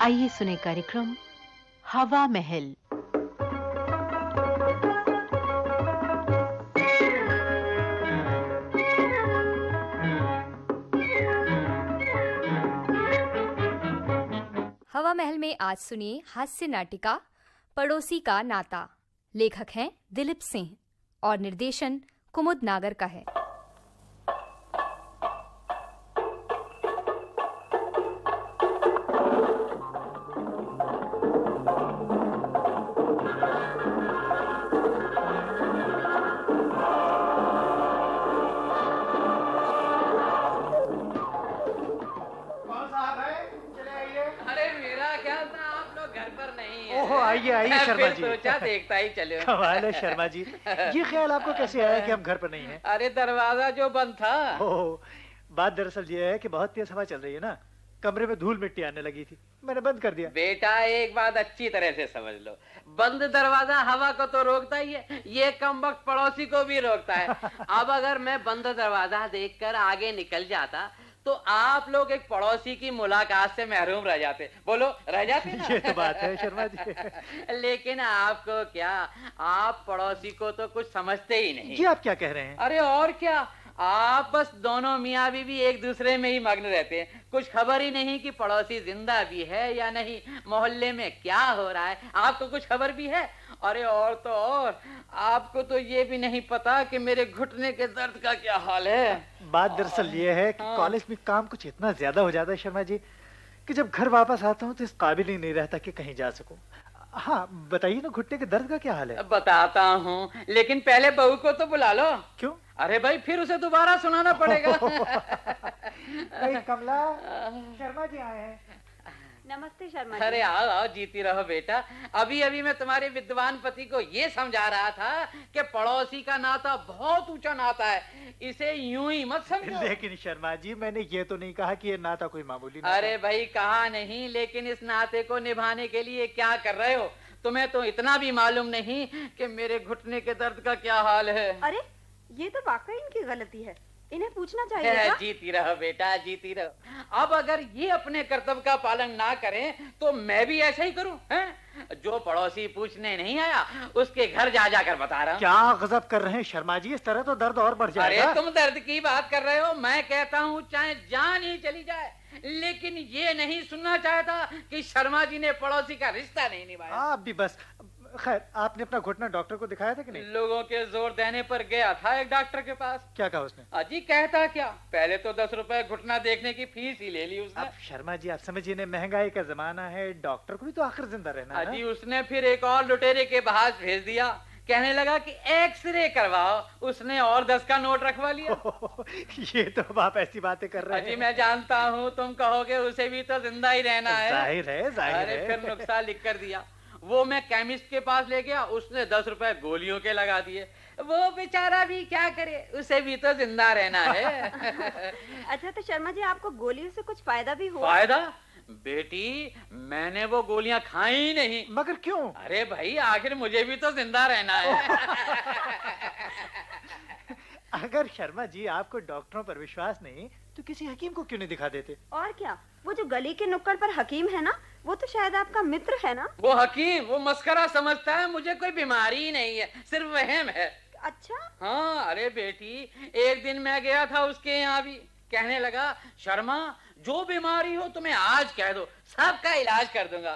आइए सुने कार्यक्रम हवा महल। हवा महल में आज सुनिए हास्य नाटिका पड़ोसी का नाता। लेखक हैं दिलीप सिंह और निर्देशन कुमुद नागर का है। आइए आइए शर्मा जी। सोचा देखता ही चलो। कमाल है शर्मा जी, ये ख्याल आपको कैसे आया कि हम घर पर नहीं हैं? अरे दरवाजा जो बंद था। बात दरअसल ये है कि बहुत तेज हवा चल रही है ना, कमरे में धूल मिट्टी आने लगी थी, मैंने बंद कर दिया। बेटा एक बात अच्छी तरह से समझ लो, बंद दरवाजा हवा को तो रोकता ही है, ये कमबख्त पड़ोसी को भी रोकता है। अब अगर मैं बंद दरवाजा देखकर आगे निकल जाता तो आप लोग एक पड़ोसी की मुलाकात से महरूम रह जाते। बोलो रह जाते ना? ये तो बात है शर्मा जी। लेकिन आपको क्या, आप पड़ोसी को तो कुछ समझते ही नहीं। ये आप क्या कह रहे हैं? अरे और क्या, आप बस दोनों मियाँ बीवी एक दूसरे में ही मग्न रहते हैं, कुछ खबर ही नहीं कि पड़ोसी जिंदा भी है या नहीं, मोहल्ले में क्या हो रहा है आपको कुछ खबर भी है? अरे और तो और, आपको तो ये भी नहीं पता कि मेरे घुटने के दर्द का क्या हाल है। बात दरअसल ये है कि कॉलेज में काम कुछ इतना ज्यादा हो जाता है शर्मा जी कि जब घर वापस आता हूँ तो इस काबिल ही नहीं रहता कि कहीं जा सकूं। हाँ बताइए ना, घुटने के दर्द का क्या हाल है? बताता हूँ, लेकिन पहले बहू को तो बुला लो। क्यों? अरे भाई फिर उसे दोबारा सुनाना पड़ेगा। कमला, शर्मा जी आए हैं। नमस्ते शर्मा जी। अरे आओ आओ, जीती रहो बेटा। अभी अभी मैं तुम्हारे विद्वान पति को ये समझा रहा था कि पड़ोसी का नाता बहुत ऊंचा नाता है, इसे यूं ही मत समझो। लेकिन शर्मा जी मैंने ये तो नहीं कहा कि ये नाता कोई मामूली नाता। अरे भाई कहा नहीं, लेकिन इस नाते को निभाने के लिए क्या कर रहे हो? तुम्हें तो इतना भी मालूम नहीं कि मेरे घुटने के दर्द का क्या हाल है। अरे ये तो वाकई इनकी गलती है, इन्हें पूछना चाहिए था। जीती रहो बेटा, जीती रहो। अब अगर ये अपने कर्तव्य का पालन ना करें तो मैं भी ऐसा ही करूं, हैं? जो पड़ोसी पूछने नहीं आया उसके घर जा जाकर बता रहा हूं। क्या गजब कर रहे हैं शर्मा जी, इस तरह तो दर्द और बढ़ जाएगा। अरे तुम दर्द की बात कर रहे हो, मैं कहता हूँ चाहे जान ही चली जाए, लेकिन ये नहीं सुनना चाहता कि शर्मा जी ने पड़ोसी का रिश्ता नहीं निभाया। आप भी बस। खैर आपने अपना घुटना डॉक्टर को दिखाया था कि नहीं? लोगों के जोर देने पर गया था एक डॉक्टर के पास। क्या कहा उसने? अजी कहता क्या, पहले तो 10 रुपए घुटना देखने की फीस ही ले ली उसने। अब शर्मा जी आप समझिए ना, महंगाई का जमाना है, डॉक्टर को भी तो आखिर जिंदा रहना है। अजी उसने फिर एक और लुटेरे के बहास भेज दिया, कहने लगा कि एक्सरे करवाओ, उसने और 10 का नोट रखवा लिया। ये तो अब आप ऐसी बातें कर रहे हैं। अजी मैं जानता हूँ तुम कहोगे उसे भी तो जिंदा ही रहना है। जाहिर है, जाहिर है। अरे फिर नुस्खा लिख कर दिया, वो मैं केमिस्ट के पास ले गया, उसने 10 रुपए गोलियों के लगा दिए। वो बेचारा भी क्या करे, उसे भी तो जिंदा रहना है। अच्छा तो शर्मा जी आपको गोलियों से कुछ फायदा भी हुआ? फायदा? बेटी मैंने वो गोलियां खाई ही नहीं। मगर क्यों? अरे भाई आखिर मुझे भी तो जिंदा रहना है। अगर शर्मा जी आपको डॉक्टरों पर विश्वास नहीं तो किसी हकीम को क्यों नहीं दिखा देते? और क्या, वो जो गली के नुक्कड़ पर हकीम है ना, वो तो शायद आपका मित्र है ना? वो हकीम वो मस्करा समझता है, मुझे कोई बीमारी ही नहीं है, सिर्फ वहम है। अच्छा हाँ अरे बेटी, एक दिन मैं गया था उसके यहाँ भी, कहने लगा शर्मा जो बीमारी हो तुम्हें आज कह दो, सबका इलाज कर दूंगा।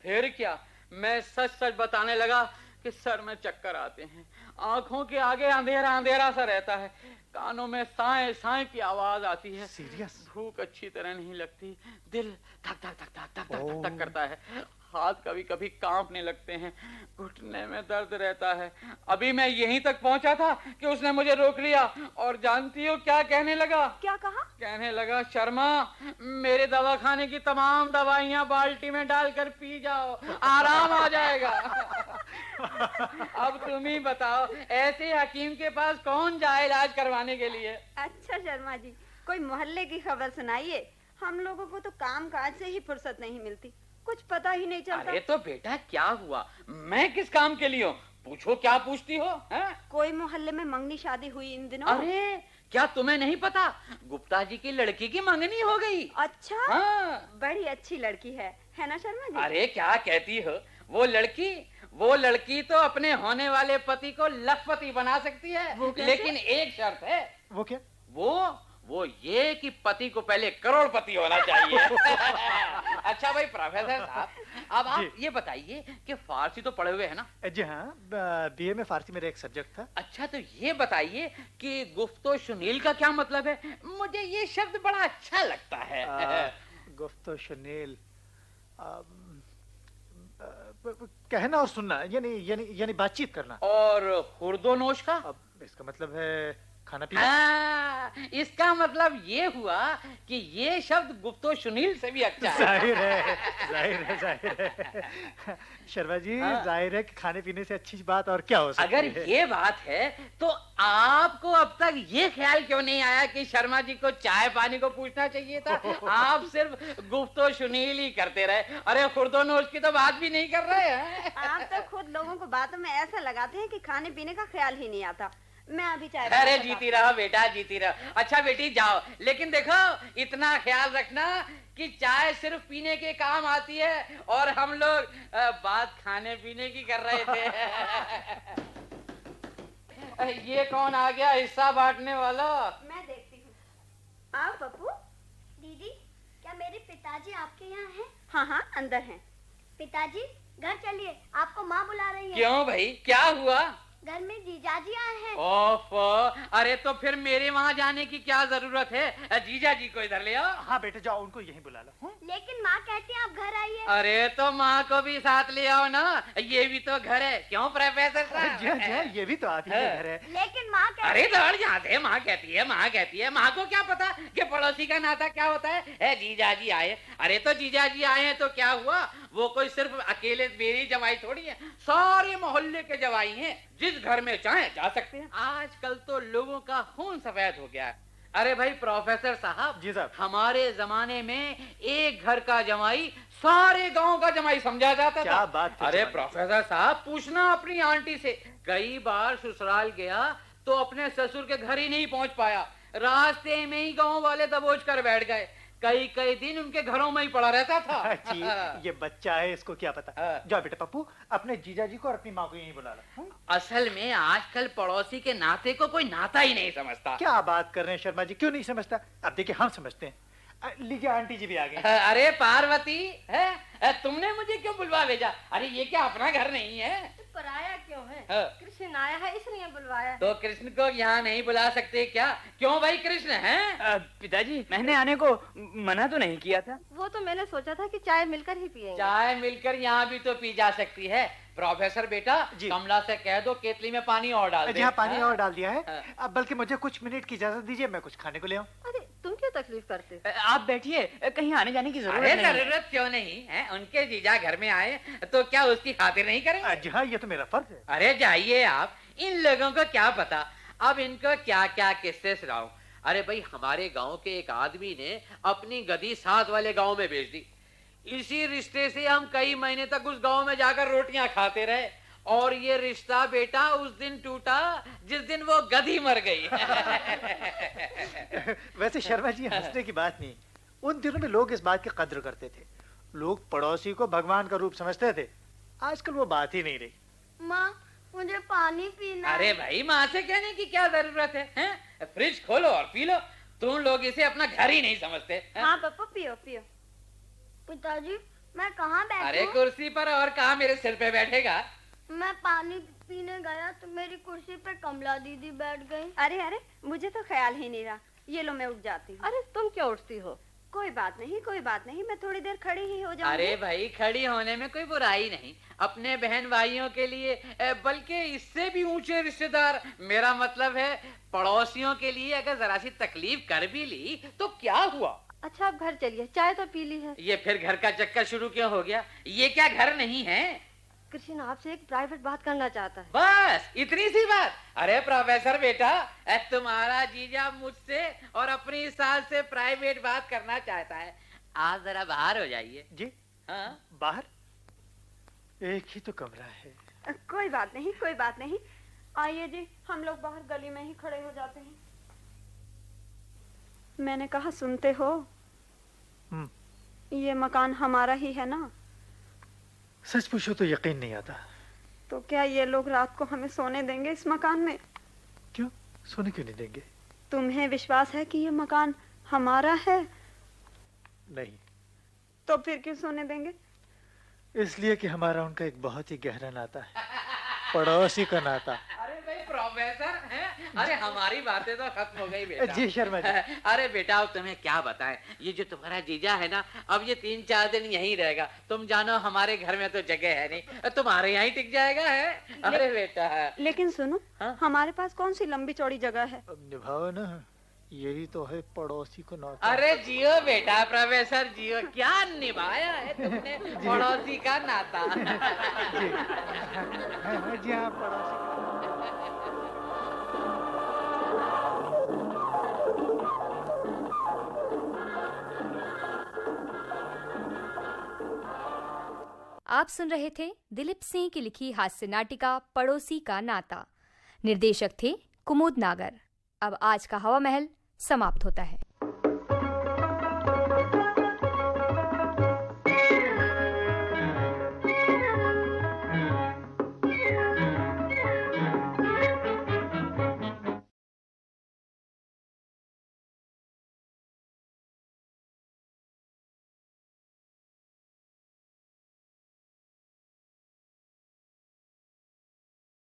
फिर क्या, मैं सच सच बताने लगा कि सर में चक्कर आते हैं, आंखों के आगे अंधेरा अंधेरा सा रहता है, कानों में साए साए की आवाज आती है। सीरियस? भूख अच्छी तरह नहीं लगती, दिल धक धक धक धक धक धक धक करता है, हाथ कभी कभी कांपने लगते हैं, घुटने में दर्द रहता है। अभी मैं यहीं तक पहुंचा था कि उसने मुझे रोक लिया, और जानती हो क्या कहने लगा? क्या कहा? कहने लगा शर्मा मेरे दवाखाने की तमाम दवाइयां बाल्टी में डालकर पी जाओ, आराम आ जाएगा। अब तुम ही बताओ, ऐसे हकीम के पास कौन जाए इलाज करवाने के लिए? अच्छा शर्मा जी, कोई मोहल्ले की खबर सुनाइए, हम लोगों को तो काम काज से ही फुर्सत नहीं मिलती, कुछ पता ही नहीं चलता। अरे तो बेटा क्या हुआ, मैं किस काम के लिए हूँ? पूछो क्या पूछती हो, हैं? कोई मोहल्ले में मंगनी शादी हुई इन दिनों? अरे क्या तुम्हें नहीं पता, गुप्ता जी की लड़की की मंगनी हो गई। अच्छा। हाँ। बड़ी अच्छी लड़की है ना शर्मा जी? अरे क्या कहती हो, वो लड़की तो अपने होने वाले पति को लखपति बना सकती है, वो कैसे? लेकिन एक शर्त है। वो क्या? वो ये कि पति को पहले करोड़पति होना चाहिए। अच्छा भाई प्रोफेसर साहब, अब आप ये बताइए कि फारसी तो पढ़े हुए हैं ना? जी हाँ, बीए में फारसी मेरा एक सब्जेक्ट था। अच्छा तो ये बताइए कि गुफ्तो शुनील का क्या मतलब है? मुझे ये शब्द बड़ा अच्छा लगता है। गुफ्तो शुनील कहना और सुनना, यानी बातचीत करना। और हुर्दोनोश का? अब इसका मतलब है खाना पीना। इसका मतलब ये हुआ कि ये शब्द गुप्तो सुनील से भी अच्छा है। जाहिर है शर्मा जी, जाहिर है कि खाने पीने से अच्छी बात और क्या हो सकती है। अगर ये बात है तो आपको अब तक ये ख्याल क्यों नहीं आया कि शर्मा जी को चाय पानी को पूछना चाहिए था? आप सिर्फ गुफ्तो सुनील ही करते रहे। अरे खुर्दोनोश की तो बात भी नहीं कर रहे हैं। आप तो खुद लोगों को बातों में ऐसा लगाते हैं कि खाने पीने का ख्याल ही नहीं आता। मैं अभी चाय। अरे जीती रहो बेटा, जीती रहो। अच्छा बेटी जाओ, लेकिन देखो इतना ख्याल रखना कि चाय सिर्फ पीने के काम आती है और हम लोग बात खाने पीने की कर रहे थे। ये कौन आ गया हिस्सा बांटने वाला? मैं देखती हूँ। आओ पप्पू। दीदी, क्या मेरे पिताजी आपके यहाँ हैं? हाँ अंदर हैं। पिताजी घर चलिए, आपको माँ बुला रही है। क्यों भाई, क्या हुआ? घर में जीजाजी आए हैं। ओफो, अरे तो फिर मेरे वहाँ जाने की क्या जरूरत है? जीजा जी को इधर ले आओ। हाँ बेटे जाओ, उनको यहीं बुला लो। लेकिन माँ कहती है आप घर आइए। अरे तो माँ को भी साथ ले आओ ना, ये भी तो घर है। क्यों प्रोफेसर साहब? जी, ये भी तो आप ही का घर है। लेकिन माँ अरे दौड़ जाते हैं, माँ कहती है। माँ को क्या पता कि पड़ोसी का नाता क्या होता है? जीजा जी आए। अरे तो जीजा जी आए हैं तो क्या हुआ? वो कोई सिर्फ अकेले मेरी जवाई थोड़ी है, सारे मोहल्ले के जवाई हैं। जिस घर में चाहे जा सकते हैं। आजकल तो लोगों का खून सफेद हो गया है। अरे भाई प्रोफेसर साहब, जी साहब, हमारे जमाने में एक घर का जमाई सारे गांव का जमाई समझा जाता था। क्या बात है? अरे प्रोफेसर साहब, पूछना अपनी आंटी से। कई बार ससुराल गया तो अपने ससुर के घर ही नहीं पहुंच पाया, रास्ते में ही गांव वाले दबोच कर बैठ गए। कई दिन उनके घरों में ही पड़ा रहता था। जी, ये बच्चा है, इसको क्या पता। जाओ बेटा पप्पू, अपने जीजा जी को और अपनी माँ को यहीं बुला लो। असल में आजकल पड़ोसी के नाते को कोई नाता ही नहीं समझता। क्या बात कर रहे हैं शर्मा जी, क्यों नहीं समझता? अब देखिए हम समझते हैं। लीजिए आंटी जी भी आ गई। अरे पार्वती, है तुमने मुझे क्यों बुलवा भेजा? अरे ये क्या अपना घर नहीं है? पराया क्यों है? कृष्ण आया है इसलिए बुलवाया। तो कृष्ण को यहाँ नहीं बुला सकते क्या? क्यों भाई, कृष्ण है? पिताजी, मैंने आने को मना तो नहीं किया था। वो तो मैंने सोचा था कि चाय मिलकर ही पिएंगे। चाय मिलकर यहाँ भी तो पी जा सकती है। प्रोफेसर बेटा, कमला से कह दो केतली में पानी और डाल दे। हाँ, पानी और डाल दिया है। अब बल्कि मुझे कुछ मिनट की इजाजत दीजिए, मैं कुछ खाने को ले आऊं। अरे तुम क्यों तकलीफ करते? आप बैठिए, कहीं आने जाने की जरूरत नहीं। जरूरत क्यों नहीं है? उनके जीजा घर में आए तो क्या उसकी खातिर नहीं करेंगे? जी हाँ, ये तो मेरा फर्ज है। अरे जाइए आप, इन लोगों को क्या पता अब इनको क्या क्या किस्से सुनाऊं। अरे भाई, हमारे गांव के एक आदमी ने अपनी गधी साथ वाले गांव में बेच दी। इसी रिश्ते से हम कई महीने तक उस गांव में जाकर रोटियां खाते रहे, और ये रिश्ता बेटा उस दिन टूटा जिस दिन वो गधी मर गई। वैसे शर्मा जी, हंसने की बात नहीं। उन दिनों में लोग इस बात की कद्र करते थे। लोग पड़ोसी को भगवान का रूप समझते थे। आजकल वो बात ही नहीं रही। माँ, मुझे पानी पीना। अरे भाई, माँ से कहने की क्या जरूरत है? फ्रिज खोलो और पी लो। तुम लोग इसे अपना घर ही नहीं समझते। हाँ पप्पू, पियो पियो। पिताजी, मैं कहाँ बैठूं? अरे कुर्सी पर, और कहाँ मेरे सिर पे बैठेगा? मैं पानी पीने गया तो मेरी कुर्सी पे कमला दीदी बैठ गई। अरे मुझे तो ख्याल ही नहीं रहा। ये लो, मैं उठ जाती हूँ। अरे तुम क्यों उठती हो? कोई बात नहीं, मैं थोड़ी देर खड़ी ही हो जाऊंगी। अरे भाई, खड़ी होने में कोई बुराई नहीं। अपने बहन भाइयों के लिए, बल्कि इससे भी ऊंचे रिश्तेदार, मेरा मतलब है पड़ोसियों के लिए अगर जरा सी तकलीफ कर भी ली तो क्या हुआ? अच्छा अब घर चलिए, चाय तो पी ली है। ये फिर घर का चक्कर शुरू क्यों हो गया? ये क्या घर नहीं है? कृष्ण आपसे एक प्राइवेट बात करना चाहता है। बस इतनी सी बात? अरे प्रोफेसर बेटा, तुम्हारा जीजा मुझसे और अपनी सास से प्राइवेट बात करना चाहता है। आप जरा बाहर हो जाइए। जी? हाँ? बाहर? एक ही तो कमरा है। कोई बात नहीं, कोई बात नहीं। आइए जी, हम लोग बाहर गली में ही खड़े हो जाते हैं। मैंने कहा सुनते हो? ये मकान हमारा ही है ना? सच पूछो तो यकीन नहीं आता। तो क्या ये लोग रात को हमें सोने देंगे इस मकान में? क्यों? सोने क्यों नहीं देंगे? तुम्हें विश्वास है कि ये मकान हमारा है? नहीं। तो फिर क्यों सोने देंगे? इसलिए कि हमारा उनका एक बहुत ही गहरा नाता है, पड़ोसी का नाता। अरे भाई प्रोफेसर हैं? अरे हमारी बातें तो खत्म हो गई बेटा। जी शर्मा जी। अरे बेटा अब तुम्हें क्या बताएं, ये जो तुम्हारा जीजा है ना, अब ये 3-4 दिन यहीं रहेगा। तुम जानो हमारे घर में तो जगह है नहीं, तुम्हारे यहाँ ही टिक जाएगा है। अरे बेटा है। लेकिन सुनो, हमारे पास कौन सी लंबी चौड़ी जगह है? अब निभाओ ना, यही तो है पड़ोसी को नाता। अरे जियो बेटा प्रोफेसर जियो, क्या निभाया है तुमने पड़ोसी का नाता। जी हाँ, पड़ोसी का। आप सुन रहे थे दिलीप सिंह की लिखी हास्य नाटिका पड़ोसी का नाता। निर्देशक थे कुमुद नागर। अब आज का हवा महल समाप्त होता है।